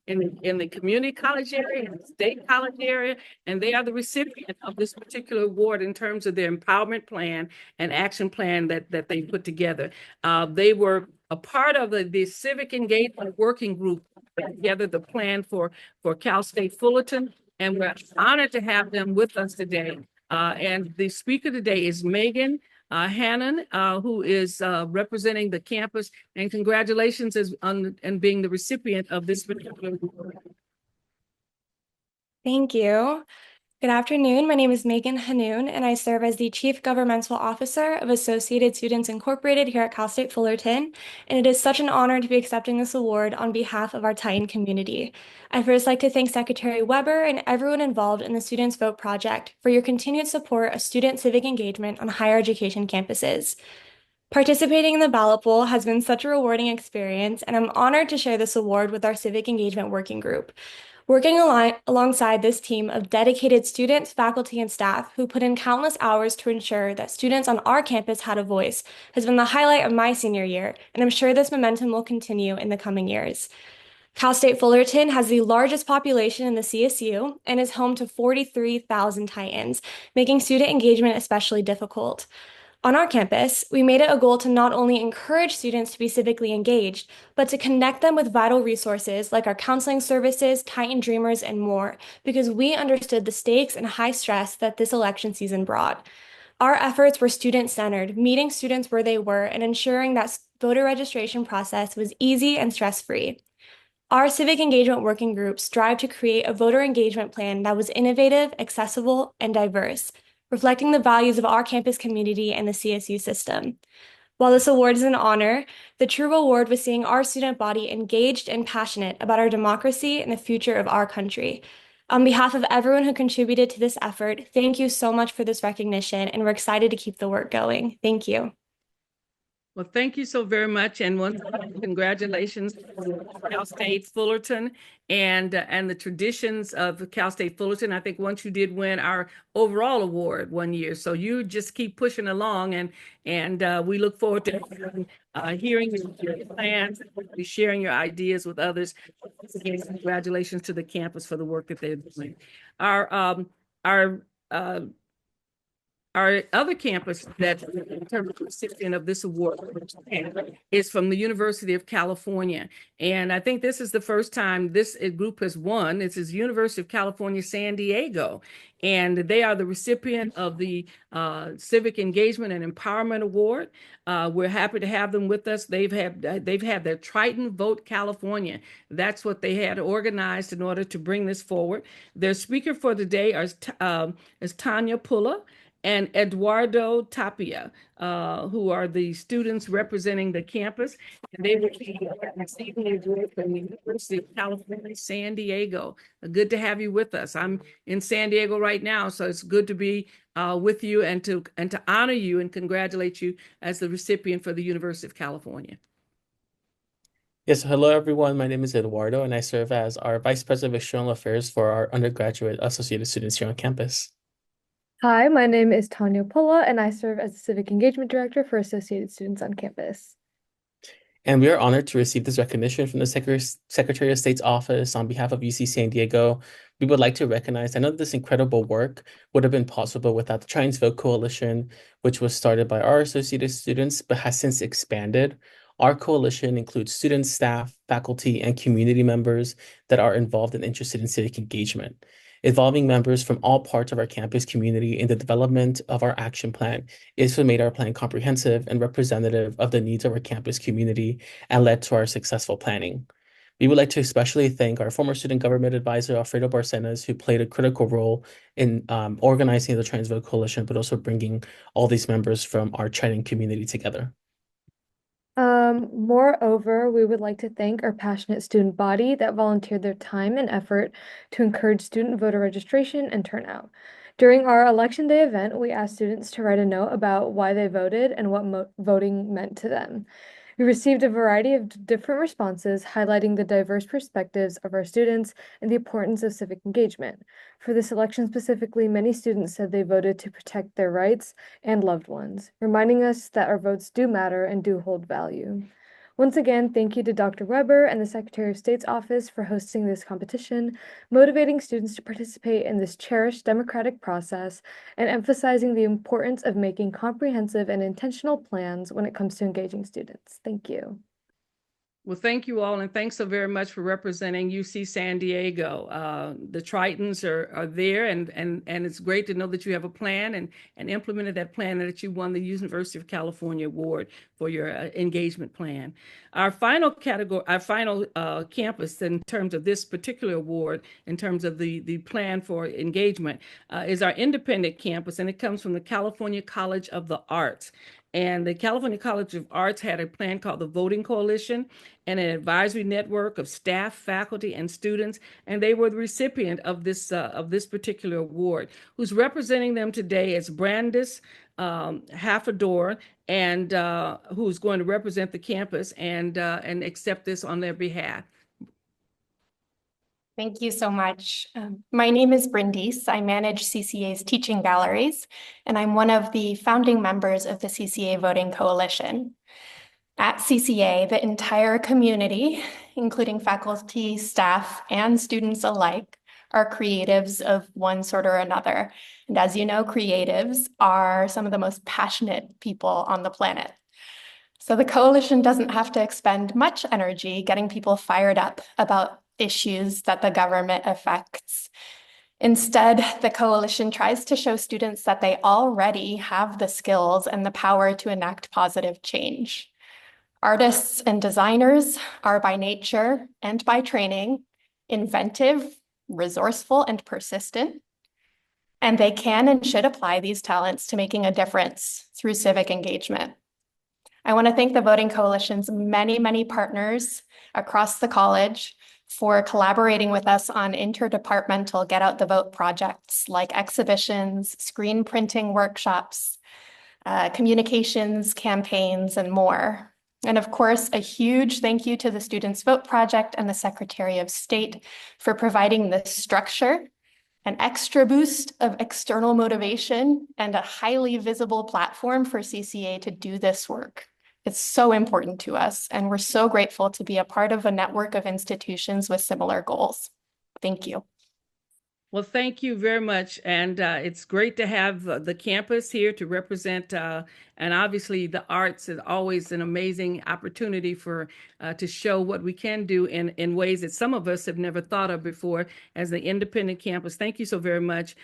in the community college area, in the state college area, and they are the recipient of this particular award in terms of their empowerment plan and action plan that they put together. They were a part of the civic engagement working group that put together the plan for Cal State Fullerton, and we're honored to have them with us today. And the speaker today is Megan Hannon, who is representing the campus, and congratulations on being the recipient of this particular award. Thank you. Good afternoon. My name is Megan Hanoun, and I serve as the Chief Governmental Officer of Associated Students Incorporated here at Cal State Fullerton, and it is such an honor to be accepting this award on behalf of our Titan community. I'd first like to thank Secretary Weber and everyone involved in the Students Vote Project for your continued support of student civic engagement on higher education campuses. Participating in the Ballot Bowl has been such a rewarding experience, and I'm honored to share this award with our Civic Engagement Working Group. Working alongside this team of dedicated students, faculty, and staff who put in countless hours to ensure that students on our campus had a voice has been the highlight of my senior year, and I'm sure this momentum will continue in the coming years. Cal State Fullerton has the largest population in the CSU and is home to 43,000 Titans, making student engagement especially difficult. On our campus, we made it a goal to not only encourage students to be civically engaged, but to connect them with vital resources like our counseling services, Titan Dreamers, and more, because we understood the stakes and high stress that this election season brought. Our efforts were student-centered, meeting students where they were and ensuring that voter registration process was easy and stress-free. Our civic engagement working group strive to create a voter engagement plan that was innovative, accessible, and diverse, reflecting the values of our campus community and the CSU system. While this award is an honor, the true reward was seeing our student body engaged and passionate about our democracy and the future of our country. On behalf of everyone who contributed to this effort, thank you so much for this recognition, and we're excited to keep the work going. Thank you. Well, thank you so very much, and once again, congratulations to Cal State Fullerton and the traditions of Cal State Fullerton. I think once you did win our overall award one year, so you just keep pushing along, and we look forward to hearing your plans, sharing your ideas with others. Once again, congratulations to the campus for the work that they're doing. Our other campus that in terms of recipient of this award is from the University of California. And I think this is the first time this group has won. This is University of California, San Diego. And they are the recipient of the Civic Engagement and Empowerment Award. We're happy to have them with us. They've had their Triton Vote California. That's what they had organized in order to bring this forward. Their speaker for the day is Tanya Pulla and Eduardo Tapia, who are the students representing the campus. And they will be receiving a award from the University of California, San Diego. Good to have you with us. I'm in San Diego right now, so it's good to be with you and to honor you and congratulate you as the recipient for the University of California. Yes, hello everyone. My name is Eduardo, and I serve as our Vice President of External Affairs for our undergraduate associated students here on campus. Hi, my name is Tanya Pulla, and I serve as the Civic Engagement Director for Associated Students on campus. And we are honored to receive this recognition from the Secretary of State's office on behalf of UC San Diego. We would like to recognize, I know this incredible work would have been possible without the Trans Vote Coalition, which was started by our associated students, but has since expanded. Our coalition includes students, staff, faculty, and community members that are involved and interested in civic engagement. Involving members from all parts of our campus community in the development of our action plan is what made our plan comprehensive and representative of the needs of our campus community and led to our successful planning. We would like to especially thank our former student government advisor, Alfredo Barcenas, who played a critical role in organizing the Trans Vote Coalition, but also bringing all these members from our Triton community together. Moreover, we would like to thank our passionate student body that volunteered their time and effort to encourage student voter registration and turnout. During our Election Day event, we asked students to write a note about why they voted and what voting meant to them. We received a variety of different responses highlighting the diverse perspectives of our students and the importance of civic engagement. For this election specifically, many students said they voted to protect their rights and loved ones, reminding us that our votes do matter and do hold value. Once again, thank you to Dr. Weber and the Secretary of State's office for hosting this competition, motivating students to participate in this cherished democratic process, and emphasizing the importance of making comprehensive and intentional plans when it comes to engaging students. Thank you. Well, thank you all, and thanks so very much for representing UC San Diego. The Tritons are there, and it's great to know that you have a plan and implemented that plan, and that you won the University of California Award for your engagement plan. Our final category, our final campus in terms of this particular award, in terms of the plan for engagement, is our independent campus, and it comes from the California College of the Arts. And the California College of Arts had a plan called the Voting Coalition and an advisory network of staff, faculty, and students. And they were the recipient of this particular award. Who's representing them today is Brandis Hafador, and who's going to represent the campus and accept this on their behalf. Thank you so much. My name is Brindis. I manage CCA's teaching galleries, and I'm one of the founding members of the CCA Voting Coalition. At CCA, the entire community, including faculty, staff, and students alike, are creatives of one sort or another. And as you know, creatives are some of the most passionate people on the planet. So the coalition doesn't have to expend much energy getting people fired up about issues that the government affects. Instead, the coalition tries to show students that they already have the skills and the power to enact positive change. Artists and designers are by nature and by training inventive, resourceful, and persistent, and they can and should apply these talents to making a difference through civic engagement. I want to thank the Voting Coalition's many, many partners across the college for collaborating with us on interdepartmental Get Out the Vote projects like exhibitions, screen printing workshops, communications campaigns, and more. And of course, a huge thank you to the Students Vote Project and the Secretary of State for providing the structure, an extra boost of external motivation, and a highly visible platform for CCA to do this work. It's so important to us, and we're so grateful to be a part of a network of institutions with similar goals. Thank you. Well, thank you very much. And it's great to have the campus here to represent, and obviously the arts is always an amazing opportunity for to show what we can do in ways that some of us have never thought of before as the independent campus. Thank you so very much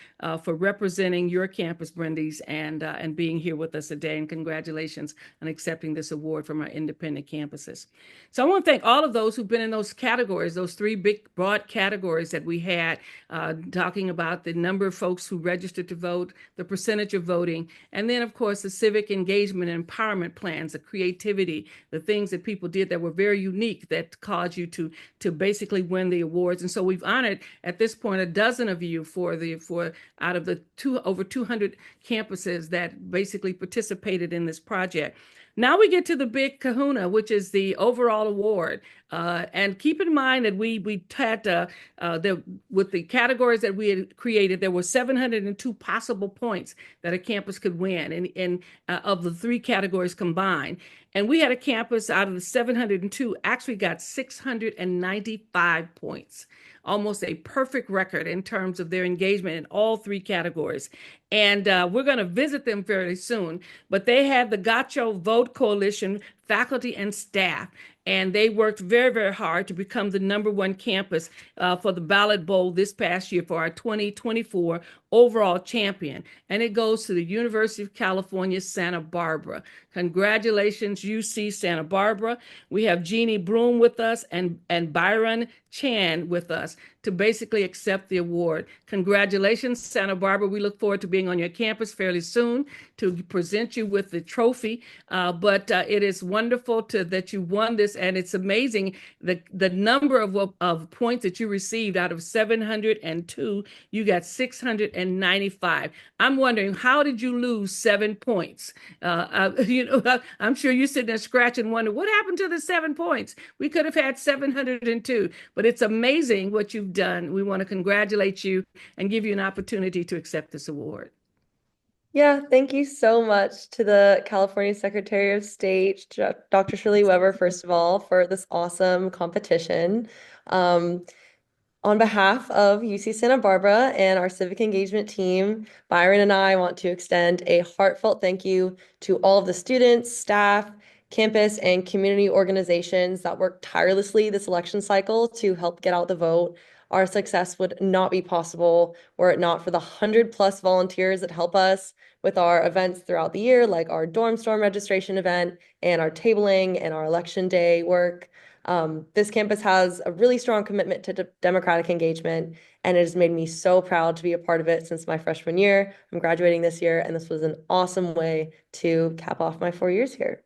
for representing your campus, Brendies, and being here with us today. And congratulations on accepting this award from our independent campuses. So I want to thank all of those who've been in those categories, those three big broad categories that we had, talking about the number of folks who registered to vote, the percentage of voting, and then, of course, the civic engagement and empowerment plans, the creativity, the things that people did that were very unique that caused you to basically win the awards. And so we've honored at this point a dozen of you for out of the over 200 campuses that basically participated in this project. Now we get to the big kahuna, which is the overall award. And keep in mind that we had with the categories that we had created, there were 702 possible points that a campus could win, and of the three categories combined. And we had a campus out of the 702 actually got 695 points, almost a perfect record in terms of their engagement in all three categories. And we're going to visit them fairly soon. But they had the Gacho Vote Coalition faculty and staff, and they worked very, very hard to become the #1 campus for the Ballot Bowl this past year for our 2024 overall champion. And it goes to the University of California, Santa Barbara. Congratulations, UC Santa Barbara. We have Jeannie Broom with us and Byron Chan with us to basically accept the award. Congratulations, Santa Barbara. We look forward to being on your campus fairly soon to present you with the trophy. But it is wonderful that you won this, and it's amazing the number of points that you received. Out of 702, you got 695. I'm wondering, how did you lose 7 points? I'm sure you're sitting there scratching, wondering what happened to the 7 points. We could have had 702, but it's amazing what you've done. We want to congratulate you and give you an opportunity to accept this award. Yeah, thank you so much to the California Secretary of State, Dr. Shirley Weber, first of all, for this awesome competition. On behalf of UC Santa Barbara and our civic engagement team, Byron and I want to extend a heartfelt thank you to all of the students, staff, campus, and community organizations that worked tirelessly this election cycle to help get out the vote. Our success would not be possible were it not for the 100+ volunteers that help us with our events throughout the year, like our dorm storm registration event and our tabling and our election day work. This campus has a really strong commitment to democratic engagement, and it has made me so proud to be a part of it since my freshman year. I'm graduating this year, and this was an awesome way to cap off my 4 years here.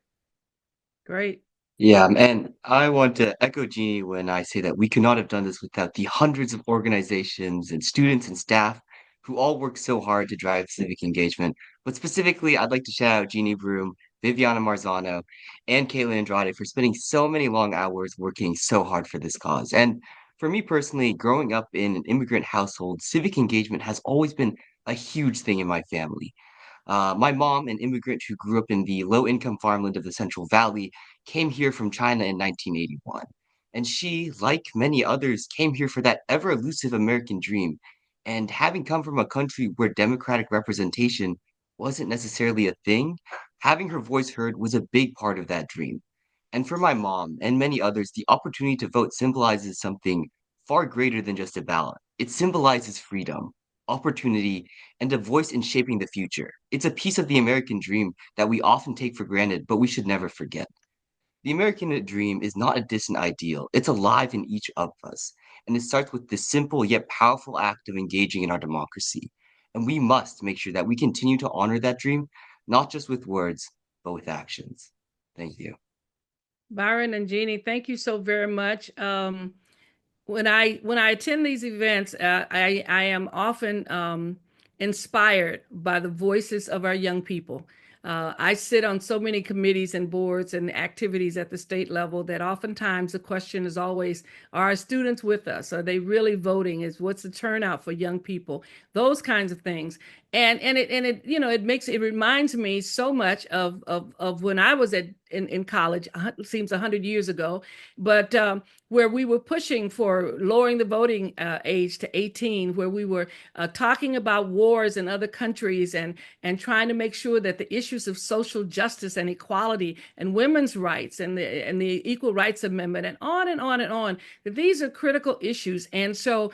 Great. Yeah, and I want to echo Jeannie when I say that we could not have done this without the hundreds of organizations and students and staff who all work so hard to drive civic engagement. But specifically, I'd like to shout out Jeannie Broom, Viviana Marzano, and Caitlin Andrade for spending so many long hours working so hard for this cause. And for me personally, growing up in an immigrant household, civic engagement has always been a huge thing in my family. My mom, an immigrant who grew up in the low-income farmland of the Central Valley, came here from China in 1981. And she, like many others, came here for that ever elusive American dream. And having come from a country where democratic representation wasn't necessarily a thing, having her voice heard was a big part of that dream. And for my mom and many others, the opportunity to vote symbolizes something far greater than just a ballot. It symbolizes freedom, opportunity, and a voice in shaping the future. It's a piece of the American dream that we often take for granted, but we should never forget. The American dream is not a distant ideal, it's alive in each of us. And it starts with the simple yet powerful act of engaging in our democracy. And we must make sure that we continue to honor that dream, not just with words, but with actions. Thank you. Byron and Jeannie, thank you so very much. When I attend these events, I am often inspired by the voices of our young people. I sit on so many committees and boards and activities at the state level that oftentimes the question is always, are our students with us? Are they really voting? What's the turnout for young people? Those kinds of things. And it it reminds me so much of when I was in college. It seems 100 years ago, but where we were pushing for lowering the voting age to 18, where we were talking about wars in other countries and trying to make sure that the issues of social justice and equality and women's rights and the Equal Rights Amendment and on and on and on, that these are critical issues. And so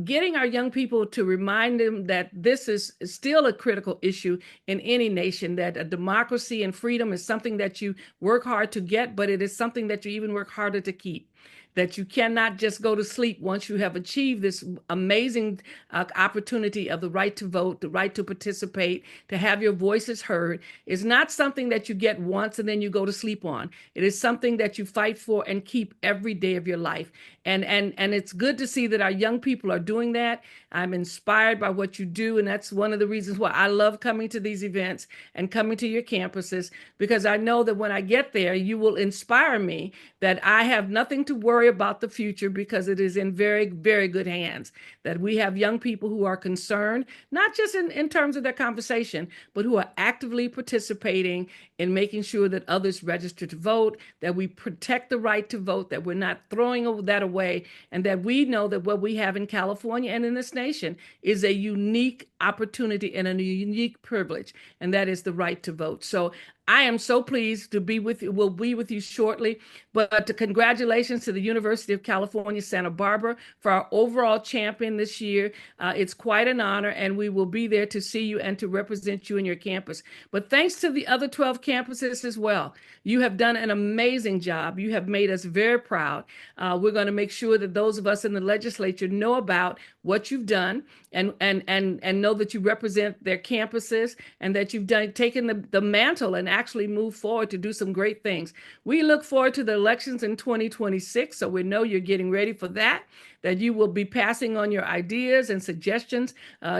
getting our young people to remind them that this is still a critical issue in any nation, that a democracy and freedom is something that you work hard to get, but it is something that you even work harder to keep. That you cannot just go to sleep once you have achieved this amazing opportunity of the right to vote, the right to participate, to have your voices heard. Is not something that you get once and then you go to sleep on. It is something that you fight for and keep every day of your life. And it's good to see that our young people are doing that. I'm inspired by what you do, and that's one of the reasons why I love coming to these events and coming to your campuses, because I know that when I get there, you will inspire me that I have nothing to worry about the future because it is in very, very good hands. That we have young people who are concerned, not just in terms of their conversation, but who are actively participating in making sure that others register to vote, that we protect the right to vote, that we're not throwing that away, and that we know that what we have in California and in this nation is a unique opportunity and a unique privilege, and that is the right to vote. So I am so pleased to be with you. We'll be with you shortly. But congratulations to the University of California, Santa Barbara for our overall champion this year. It's quite an honor, and we will be there to see you and to represent you in your campus. But thanks to the other 12 campuses as well. You have done an amazing job. You have made us very proud. We're going to make sure that those of us in the legislature know about what you've done and know that you represent their campuses and that you've taken the mantle and actually moved forward to do some great things. We look forward to the elections in 2026, so we know you're getting ready for that you will be passing on your ideas and suggestions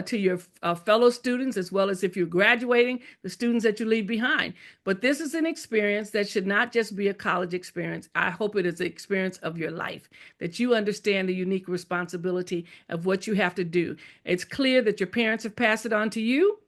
to your fellow students, as well as if you're graduating, the students that you leave behind. But this is an experience that should not just be a college experience. I hope it is the experience of your life, that you understand the unique responsibility of what you have to do. It's clear that your parents have passed it on to you,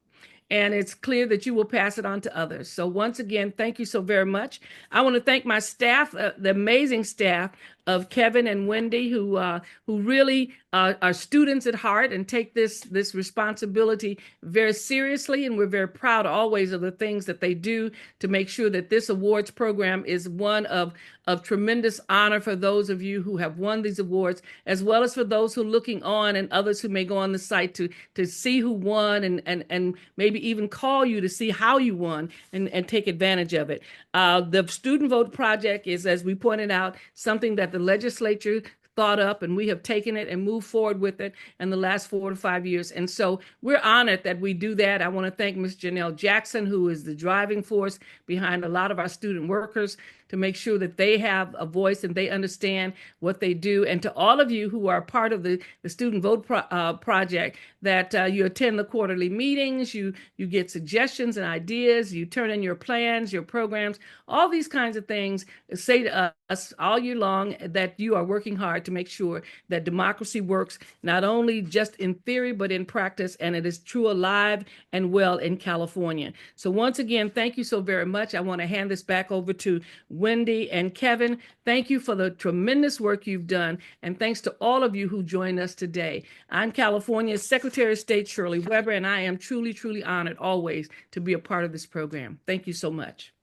and it's clear that you will pass it on to others. So once again, thank you so very much. I want to thank my staff, the amazing staff of Kevin and Wendy, who really are students at heart and take this responsibility very seriously. And we're very proud always of the things that they do to make sure that this awards program is one of tremendous honor for those of you who have won these awards, as well as for those who are looking on and others who may go on the site to see who won and maybe even call you to see how you won and take advantage of it. The Student Vote Project is, as we pointed out, something that the legislature thought up, and we have taken it and moved forward with it in the last 4 to 5 years. And so we're honored that we do that. I want to thank Ms. Janelle Jackson, who is the driving force behind a lot of our student workers, to make sure that they have a voice and they understand what they do. And to all of you who are part of the Student Vote Project, that you attend the quarterly meetings, you get suggestions and ideas, you turn in your plans, your programs, all these kinds of things, say to us all year long that you are working hard to make sure that democracy works, not only just in theory, but in practice, and it is true, alive and well in California. So once again, thank you so very much. I want to hand this back over to Wendy, and Kevin. Thank you for the tremendous work you've done, and thanks to all of you who joined us today. I'm California's Secretary of State Shirley Weber, and I am truly, truly honored always to be a part of this program. Thank you so much.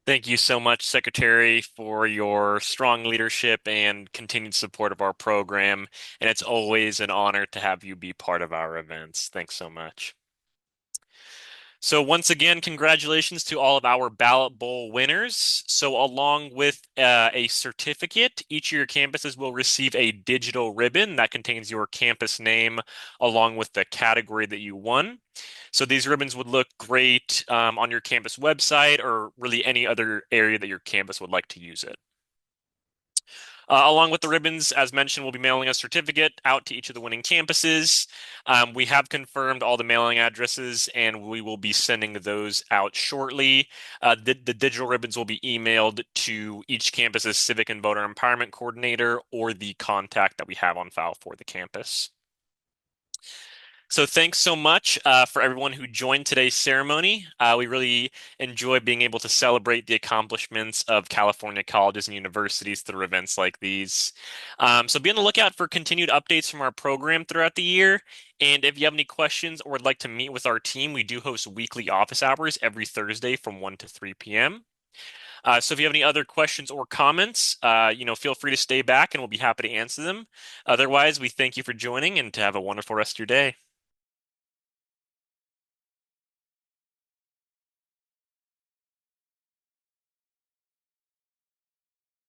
Thank you so much, Secretary, for your strong leadership and continued support of our program. And it's always an honor to have you be part of our events. Thanks so much. So once again, congratulations to all of our Ballot Bowl winners. So along with a certificate, each of your campuses will receive a digital ribbon that contains your campus name along with the category that you won. So these ribbons would look great on your campus website or really any other area that your campus would like to use it. Along with the ribbons, as mentioned, we'll be mailing a certificate out to each of the winning campuses. We have confirmed all the mailing addresses, and we will be sending those out shortly. The digital ribbons will be emailed to each campus's civic and voter empowerment coordinator or the contact that we have on file for the campus. So thanks so much for everyone who joined today's ceremony. We really enjoy being able to celebrate the accomplishments of California colleges and universities through events like these. So be on the lookout for continued updates from our program throughout the year. And if you have any questions or would like to meet with our team, we do host weekly office hours every Thursday from 1 to 3 p.m. So if you have any other questions or comments, feel free to stay back and we'll be happy to answer them. Otherwise, we thank you for joining and to have a wonderful rest of your day.